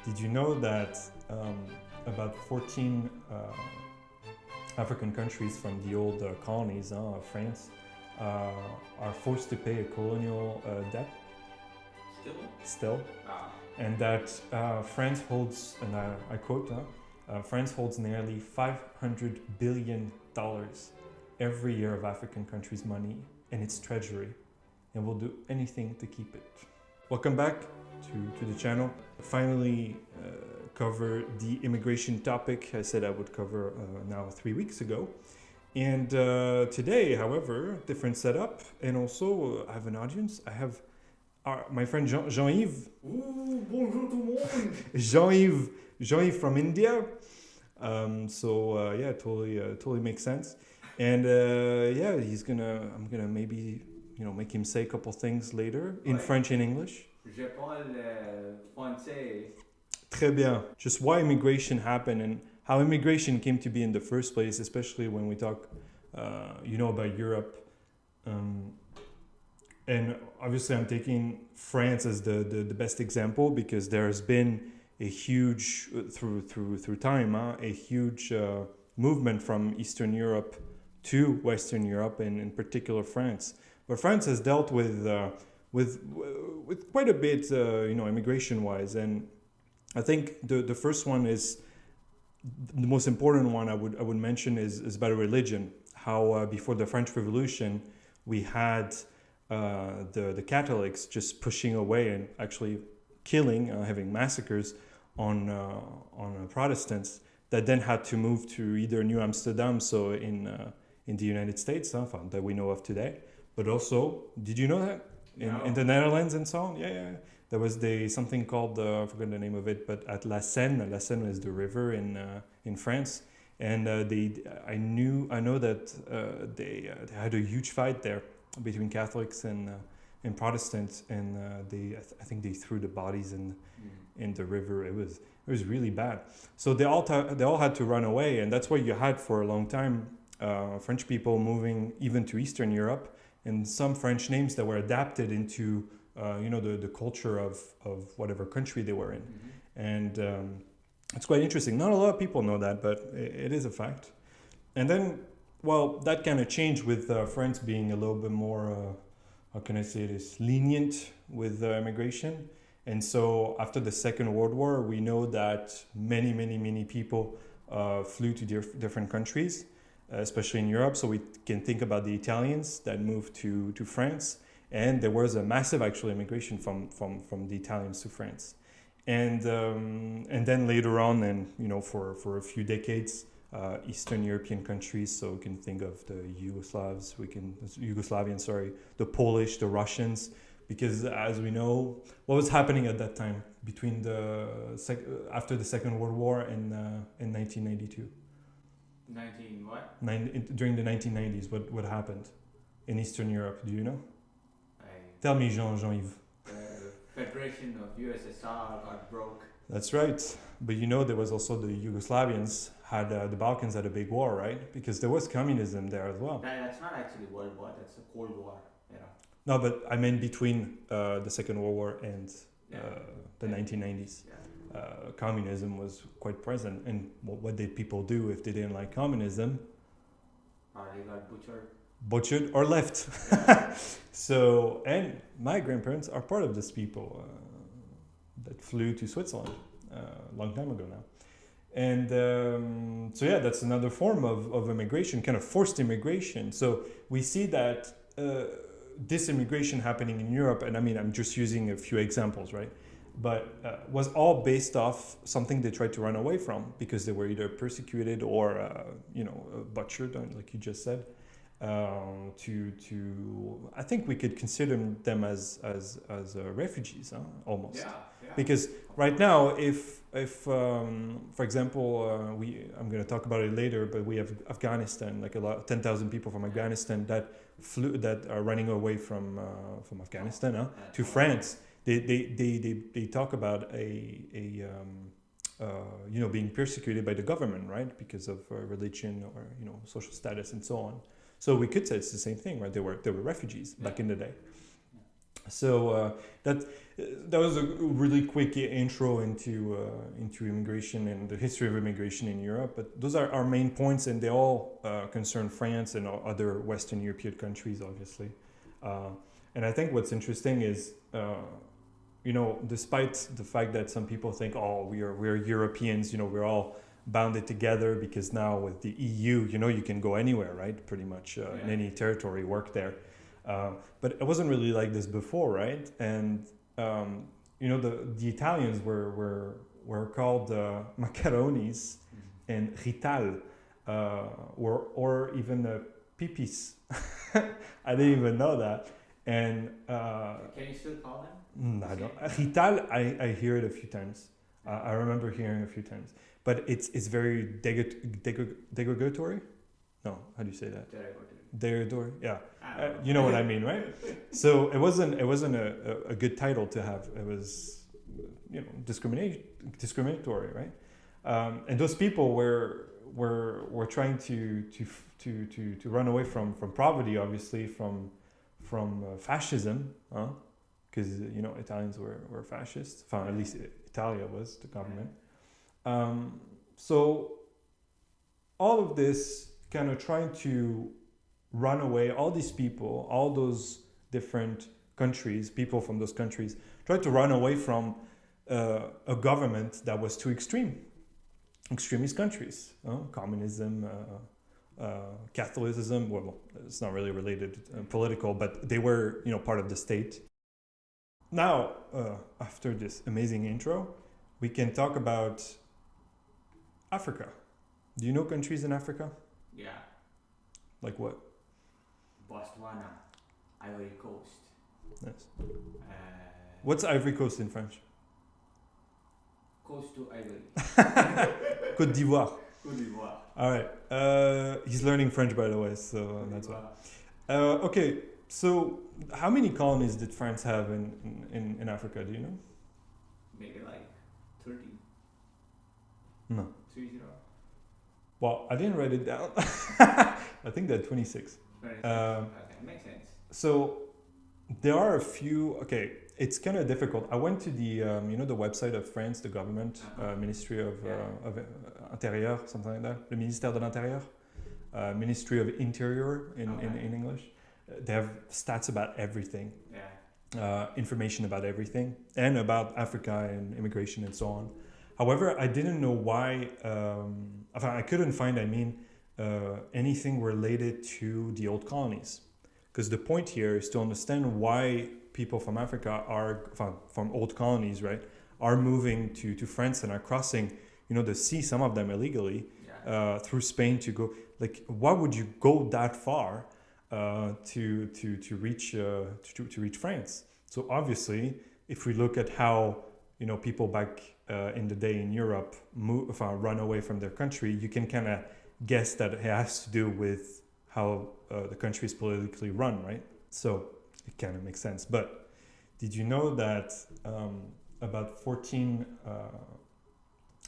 Did you know that about 14 African countries from the old colonies of France are forced to pay a colonial debt still? Ah. And that France holds, and I quote, France holds nearly $500 billion every year of African countries' money in its treasury, and will do anything to keep it. Welcome back to the channel. Finally cover the immigration topic I said I would cover now 3 weeks ago. And today, however, different setup, and also I have an audience. I have my friend Jean-Yves. Ooh, bonjour tout le monde. Jean-Yves from India. Yeah, totally makes sense. And yeah, I'm gonna maybe make him say a couple things later in French and English. Je parle français. Très bien. Just why immigration happened and how immigration came to be in the first place, especially when we talk, about Europe. And obviously, I'm taking France as the best example because there has been a huge through time, a huge movement from Eastern Europe to Western Europe, and in particular France. But France has dealt with quite a bit, immigration-wise, and I think the first one is the most important one I would mention is about religion. How before the French Revolution we had the Catholics just pushing away and actually killing, having massacres on Protestants that then had to move to either New Amsterdam, so in the United States, that we know of today, but also, did you know that in the Netherlands and so on? Yeah. There was something called I forgot the name of it, but at La Seine. La Seine is the river in France, and I know that they had a huge fight there between Catholics and Protestants, and I think they threw the bodies in the river. It was really bad. So they all had to run away, and that's why you had for a long time French people moving even to Eastern Europe, and some French names that were adapted into the culture of whatever country they were in. And it's quite interesting. Not a lot of people know that, but it is a fact. And then, well, that kind of changed with France being a little bit more, how can I say this, lenient with immigration. And so after the Second World War, we know that many people flew to different countries, especially in Europe. So we can think about the Italians that moved to France. And there was a massive actual immigration from the Italians to France. And then later on, and for a few decades, Eastern European countries, so we can think of the Yugoslavians, the Polish, the Russians, because as we know, what was happening at that time between after the Second World War and 1992? During the 1990s, what happened in Eastern Europe? Do you know? Tell me, Jean-Yves. Federation of USSR got broke. That's right. But there was also the Yugoslavians the Balkans had a big war, right? Because there was communism there as well. That's not actually World War, that's the Cold War. No, but I meant between the Second World War and the 1990s. Yeah. Communism was quite present. And what did people do if they didn't like communism? They got Butchered or left. So, and my grandparents are part of this people that flew to Switzerland a long time ago now. And so yeah, that's another form of immigration, kind of forced immigration. So we see that this immigration happening in Europe, and I mean, I'm just using a few examples, right? But was all based off something they tried to run away from because they were either persecuted or, butchered, like you just said. I think we could consider them as refugees, almost. Yeah. Because right now, if for example, I'm going to talk about it later, but we have Afghanistan, like 10,000 people from Afghanistan that are running away from Afghanistan to France. They talk about being persecuted by the government, right, because of religion or social status and so on. So we could say it's the same thing, right? They were refugees back in the day. So that was a really quick intro into immigration and the history of immigration in Europe. But those are our main points, and they all concern France and other Western European countries, obviously. And I think what's interesting is, despite the fact that some people think, oh, we're Europeans, we're all bounded together because now with the EU, you can go anywhere, right? Pretty much in any territory, work there. But it wasn't really like this before, right? And the Italians were called macaronis and rital, or even pipis. I didn't even know that. And can you still call them? I don't. Rital, I hear it a few times. I remember hearing a few times, but it's very derogatory. No, how do you say that? Derogatory. Yeah, you know what I mean, right? So it wasn't a good title to have. It was, discriminatory, right? And those people were trying to run away from poverty, obviously from fascism, because Italians were fascists. At least Italia was the government. So all of this kind of trying to run away, all these people, all those different countries, people from those countries, tried to run away from a government that was too extremist countries, communism, Catholicism. Well, it's not really related political, but they were part of the state. Now, after this amazing intro, we can talk about Africa. Do you know countries in Africa? Yeah. Like what? Botswana, Ivory Coast. Yes. What's Ivory Coast in French? Coast to Ivory. Côte d'Ivoire. Côte d'Ivoire. All right. He's learning French, by the way, so that's why. Okay, so how many colonies did France have in Africa? Do you know? Maybe like 30. No. 30. Well, I didn't write it down. I think they're 26. 26. Okay, makes sense. So there are a few. Okay, it's kind of difficult. I went to the the website of France, the government, Ministry of Intérieur, something like that. Le ministère de l'Intérieur, Ministry of Interior in English. They have stats about everything. Yeah. Information about everything and about Africa and immigration and so on. However, I didn't know why. I couldn't find. Anything related to the old colonies, because the point here is to understand why people from Africa from old colonies, right, are moving to France and are crossing, the sea. Some of them illegally through Spain to go. Like, why would you go that far to reach France? So obviously, if we look at how people back in the day in Europe run away from their country, you can kind of guess that it has to do with how the country is politically run, right? So it kind of makes sense. But did you know that about 14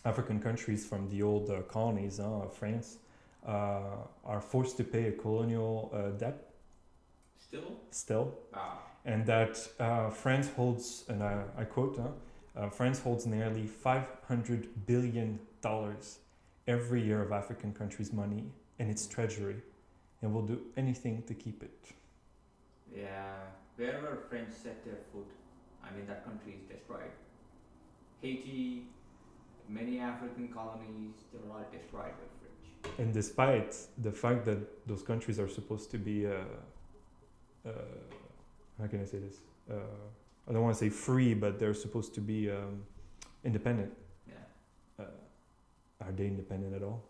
African countries from the old colonies of France are forced to pay a colonial debt? Still. Wow. And that France holds, and I quote, France holds nearly $500 billion every year of African countries' money in its treasury, and will do anything to keep it. Yeah, wherever French set their foot, that country is destroyed. Haiti, many African colonies, they were all destroyed by French. And despite the fact that those countries are supposed to be, how can I say this? I don't want to say free, but they're supposed to be independent. Yeah. Are they independent at all?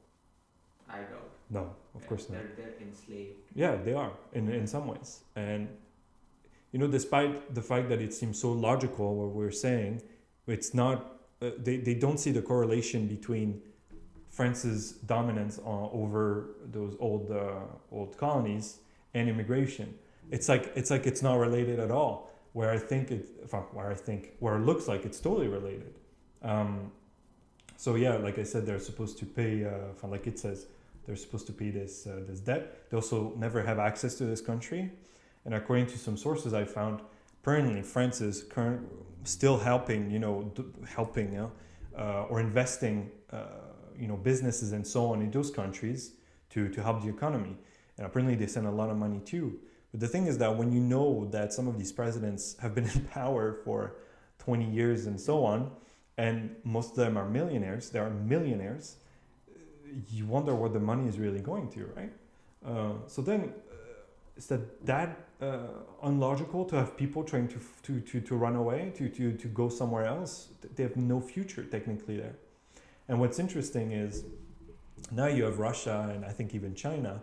I don't. No, of course not. They're enslaved. Yeah, they are in some ways. And despite the fact that it seems so logical what we're saying, it's not. They don't see the correlation between France's dominance over those old colonies and immigration. It's like it's not related at all. Where it looks like it's totally related. So yeah, like I said, they're supposed to pay. Like it says, they're supposed to pay this debt. They also never have access to this country, and according to some sources I found, apparently France is still helping, or investing, businesses and so on in those countries to help the economy. And apparently they send a lot of money too. But the thing is that when you know that some of these presidents have been in power for 20 years and so on, and most of them are millionaires, you wonder what the money is really going to, right? So then, is that unlogical to have people trying to run away, to go somewhere else? They have no future technically there. And what's interesting is now you have Russia and I think even China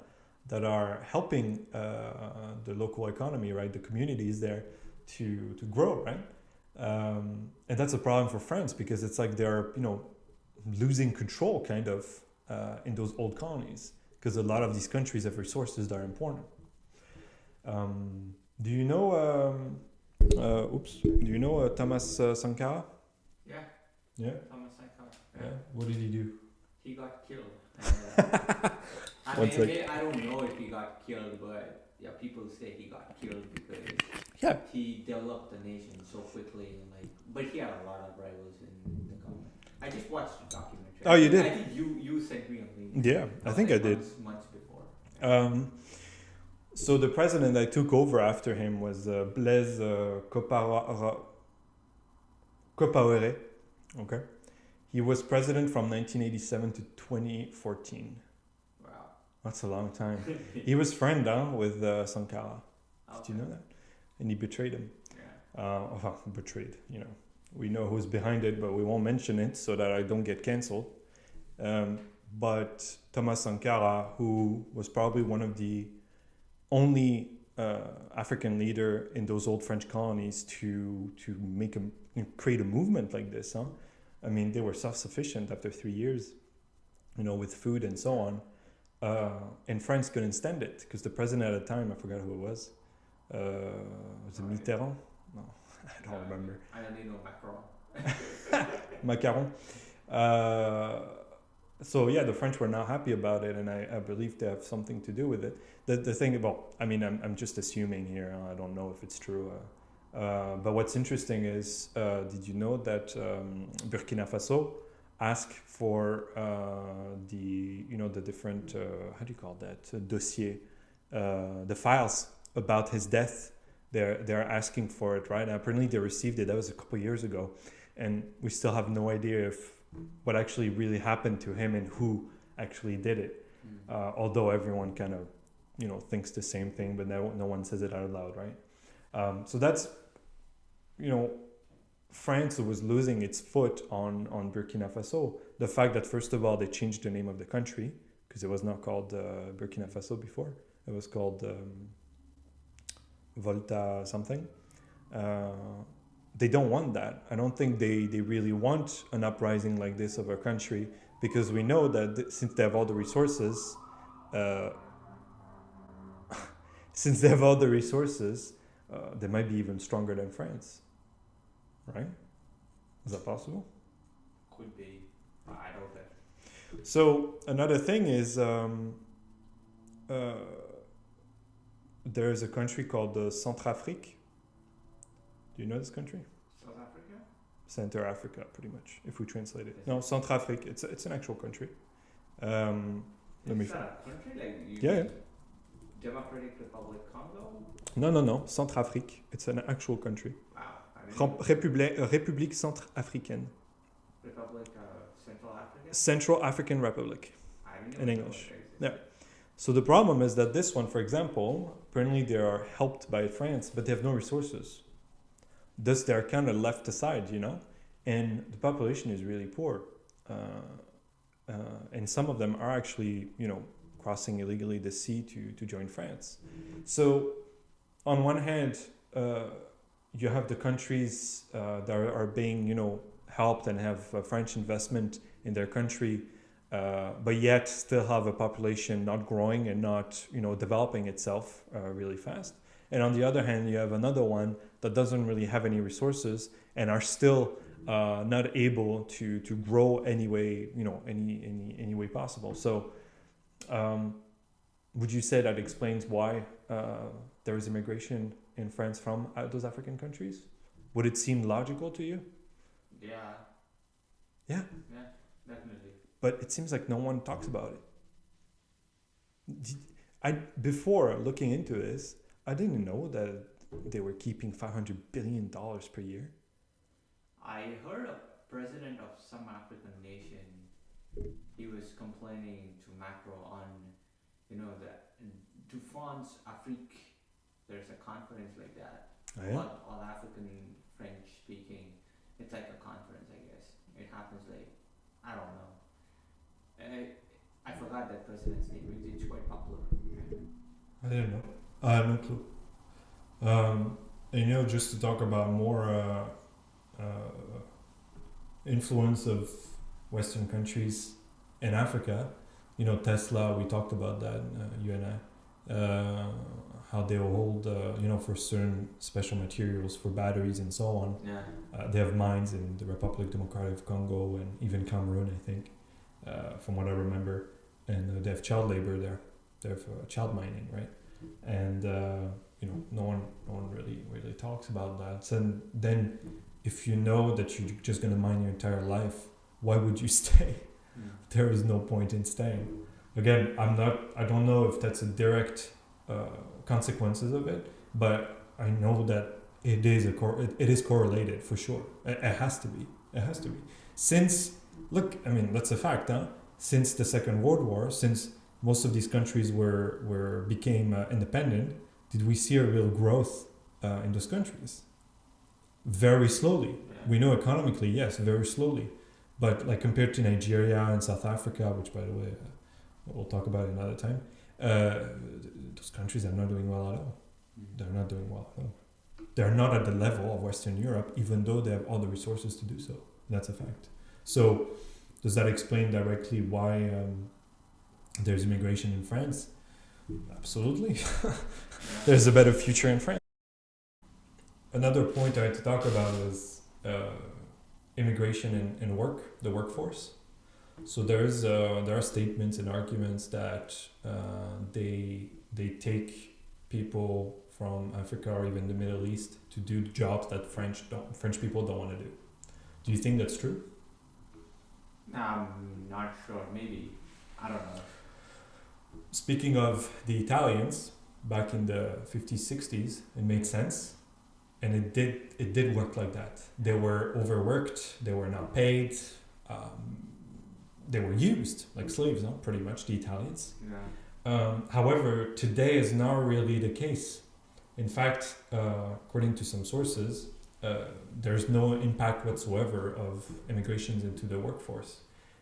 that are helping the local economy, right? The communities there to grow, right? And that's a problem for France because it's like they're, losing control kind of in those old colonies because a lot of these countries have resources that are important. Do you know, do you know Thomas Sankara? Yeah. Yeah? Thomas Sankara. Yeah. What did he do? He got killed. I One mean, sec. I don't know if he got killed, but yeah, people say he got killed because Yeah. he developed the nation so quickly and but he had a lot of rivals in the government. I just watched the documentary. Oh, you did? I think you sent me a link. Yeah, I think I did. Months before. So the president that took over after him was Blaise Compaoré. Okay, he was president from 1987 to 2014. Wow. That's a long time. He was friend with Sankara. Did you know that? And he betrayed him. Yeah. Betrayed. We know who's behind it, but we won't mention it so that I don't get cancelled. But Thomas Sankara, who was probably one of the only African leader in those old French colonies to create a movement like this, huh? I mean, they were self-sufficient after 3 years, with food and so on. And France couldn't stand it because the president at the time, I forgot who it was. Was it Mitterrand? No, I don't remember. I only know Macron. Macaron. So yeah, the French were not happy about it, and I believe they have something to do with it. The thing about, I mean, I'm just assuming here. I don't know if it's true. But what's interesting is, did you know that Burkina Faso asked for the different how do you call that dossier, the files about his death. They're asking for it, right? And apparently they received it. That was a couple of years ago, and we still have no idea what actually really happened to him and who actually did it. Although everyone kind of, thinks the same thing, but no one says it out loud, right? So that's, France was losing its foot on Burkina Faso. The fact that, first of all, they changed the name of the country because it was not called Burkina Faso before. It was called Volta something. They don't want that. I don't think they really want an uprising like this of a country because we know that since they have all the resources, they might be even stronger than France. Right? Is that possible? Could be. I doubt that. So another thing is there's a country called Centrafrique. Do you know this country? South Africa? Center Africa, pretty much, if we translate it. No, Centrafrique. It's an actual country. Let me find. A country like yeah. Democratic Republic Congo? No. Centrafrique. It's an actual country. Wow. République Centrafricaine. Republic Central Africa? Central African Republic. In English. Yeah. So the problem is that this one, for example, apparently they are helped by France, but they have no resources. Thus, they're kind of left aside, and the population is really poor. And some of them are actually, crossing illegally the sea to join France. So on one hand, you have the countries that are being, helped and have French investment in their country, but yet still have a population not growing and not, developing itself really fast. And on the other hand, you have another one that doesn't really have any resources and are still not able to grow any way, any way possible. So would you say that explains why there is immigration in France from those African countries? Would it seem logical to you? Yeah. Yeah. Yeah, definitely. But it seems like no one talks about it. Before looking into this, I didn't know that they were keeping $500 billion per year. I heard a president of some African nation, he was complaining to Macron on, that to France, Afrique, there's a conference like that. Oh, yeah? All African French speaking. It's like a conference, I guess. It happens like, I don't know. I forgot that president's name. It's quite popular. I didn't know. I have no clue. And just to talk about more influence of Western countries in Africa, Tesla, we talked about that, you and I, how they hold, for certain special materials for batteries and so on. Yeah. They have mines in the Republic Democratic of Congo and even Cameroon, I think, from what I remember. And they have child labor there. They have child mining, right? And no one really talks about that. So then, if you know that you're just gonna mine your entire life, why would you stay? Mm. There is no point in staying. Again, I don't know if that's a direct consequences of it, but I know that it is correlated for sure. It has to be. Since, that's a fact, huh? Since the Second World War, since most of these countries became independent, did we see a real growth in those countries? Very slowly. Yeah. We know economically, yes, very slowly. But like compared to Nigeria and South Africa, which by the way, we'll talk about another time, those countries are not doing well at all. They're not doing well at all. They're not at the level of Western Europe, even though they have all the resources to do so. That's a fact. So does that explain directly why there's immigration in France? Absolutely. There's a better future in France. Another point I had to talk about is immigration and work, the workforce. So there are statements and arguments that they take people from Africa or even the Middle East to do jobs that French people don't want to do. Do you think that's true? I'm not sure. Maybe. I don't know. Speaking of the Italians, back in the 50s, 60s, it made sense. And it did work like that. They were overworked, they were not paid, they were used like slaves, pretty much, the Italians. Yeah. However, today is not really the case. In fact, according to some sources, there's no impact whatsoever of immigrations into the workforce.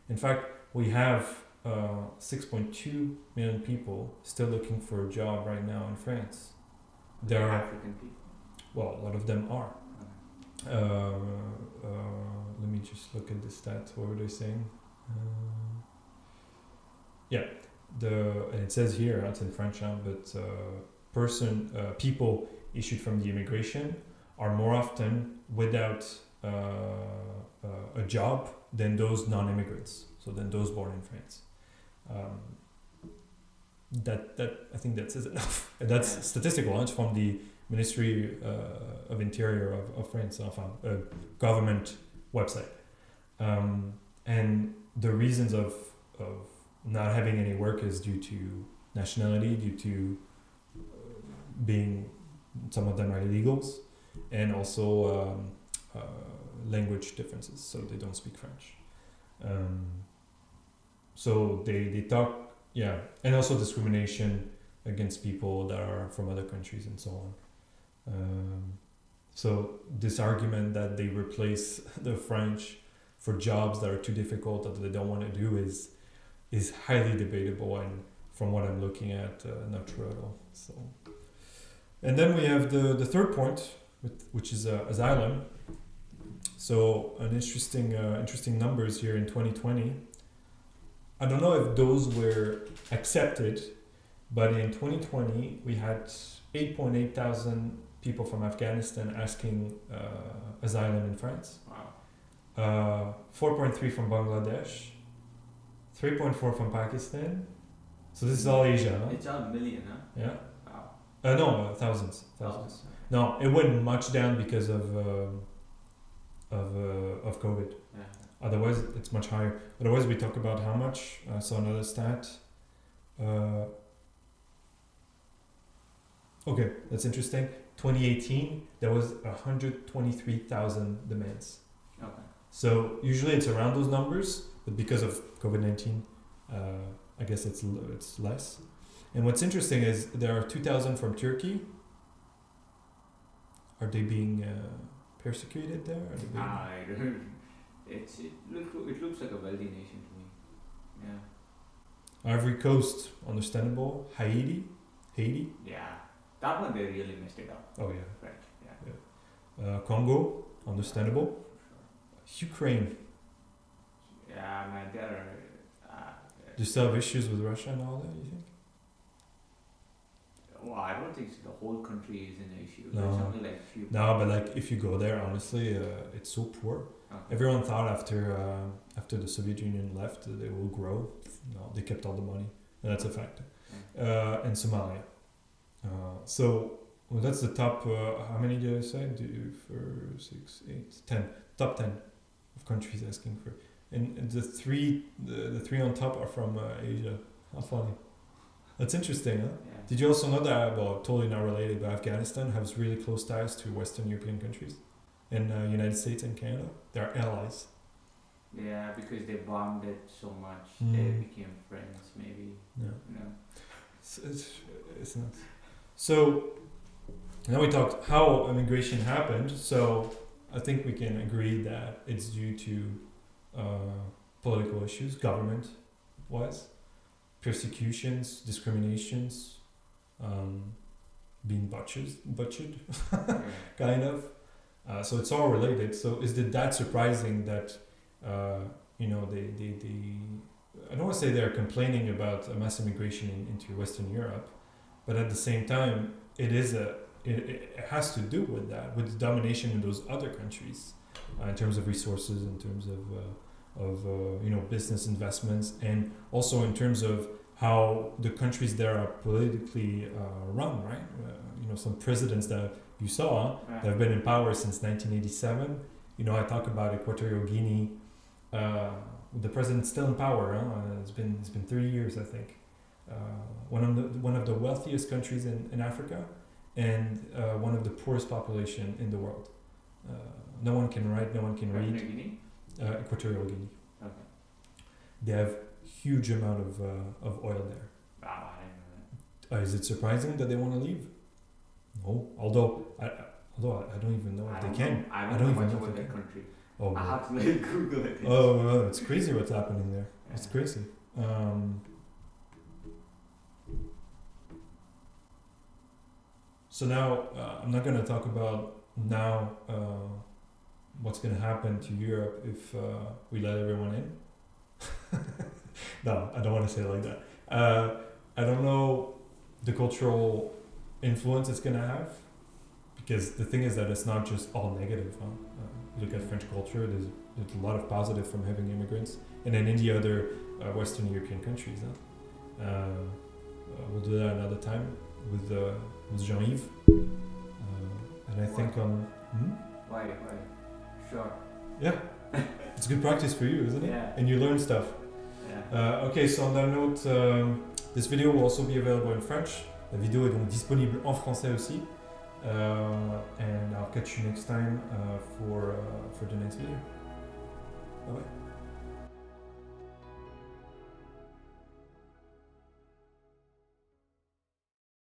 In fact, we have 6.2 million people still looking for a job right now in France. There are African people. Well, a lot of them are. Let me just look at the stats. What were they saying? And it says here, it's in French, but people issued from the immigration are more often without a job than those non-immigrants. So than those born in France. That I think that says enough. And that's statistical. It's from the Ministry of Interior of France, a government website. And the reasons of not having any work is due to nationality, due to being, some of them are illegals, and also language differences, so they don't speak French. So they talk, and also discrimination against people that are from other countries and so on. So this argument that they replace the French for jobs that are too difficult that they don't want to do is highly debatable, and from what I'm looking at, not true at all. So, and then we have the third point, which is Asylum. So an interesting numbers here in 2020. I don't know if those were accepted, but in 2020 we had 8.8 thousand people from Afghanistan asking asylum in France. Wow. 4.3 from Bangladesh, 3.4 from Pakistan. So this is all Asia, huh? It's a million, huh? Yeah. Wow. No, thousands. No, it went much down because of COVID. Yeah. Otherwise, it's much higher. Otherwise, we talk about how much. I saw another stat. Okay, that's interesting. 2018, there was 123,000 demands. Okay. So usually it's around those numbers, but because of COVID-19, I guess it's less. And what's interesting is there are 2,000 from Turkey. Are they being persecuted there? Are they being it looks like a wealthy nation to me. Yeah. Ivory Coast, understandable. Haiti. Yeah. That one they really messed it up. Oh yeah. Right. Yeah. Congo, understandable. Sure. Ukraine. Yeah, man, they're. Do you still have issues with Russia and all that? You think? Well, I don't think the whole country is an issue. No. There's only like few. No, but like if you go there, honestly, it's so poor. Okay. Everyone thought after the Soviet Union left, they will grow. No, they kept all the money, and that's a fact. And Somalia. So that's the top. How many did I say? 2, 4, 6, 8, 10. Top 10 of countries asking for. And the three on top are from Asia. How funny. That's interesting, huh? Yeah. Did you also know that, well, totally not related, but Afghanistan has really close ties to Western European countries and United States and Canada? They're allies. Yeah, because they bombed it so much, they became friends, maybe. Yeah. You know. It's nuts. So now we talked how immigration happened. So I think we can agree that it's due to political issues, government-wise, persecutions, discriminations, being butchered, kind of. So it's all related. So is it that surprising that they I don't want to say they're complaining about mass immigration into Western Europe, but at the same time, it has to do with that, with the domination in those other countries, in terms of resources, in terms of business investments, and also in terms of how the countries there are politically run, right? Some presidents that you saw that have been in power since 1987. I talk about Equatorial Guinea. The president's still in power. It's been 30 years, I think. One of the wealthiest countries in Africa, and one of the poorest population in the world. No one can write, no one can read. Equatorial Guinea. Okay. They have huge amount of oil there. Wow, I didn't know that. Is it surprising that they want to leave? No. Although I don't even know if they can. I don't know even much know if about they that can. country. Oh, I have to like Google it. oh, it's crazy what's happening there. Yeah. It's crazy. So now I'm not going to talk about now what's going to happen to Europe if we let everyone in. No, I don't want to say it like that. I don't know the cultural influence it's going to have, because the thing is that it's not just all negative. Look at French culture, there's a lot of positive from having immigrants, and then in the other Western European countries. We'll do that another time with Jean-Yves. And I think on... Why? Sure. Yeah. It's good practice for you, isn't it? Yeah. And you learn stuff. Yeah. Okay, so on that note, this video will also be available in French. La vidéo est donc disponible en français aussi. And I'll catch you next time for the next video. Bye bye.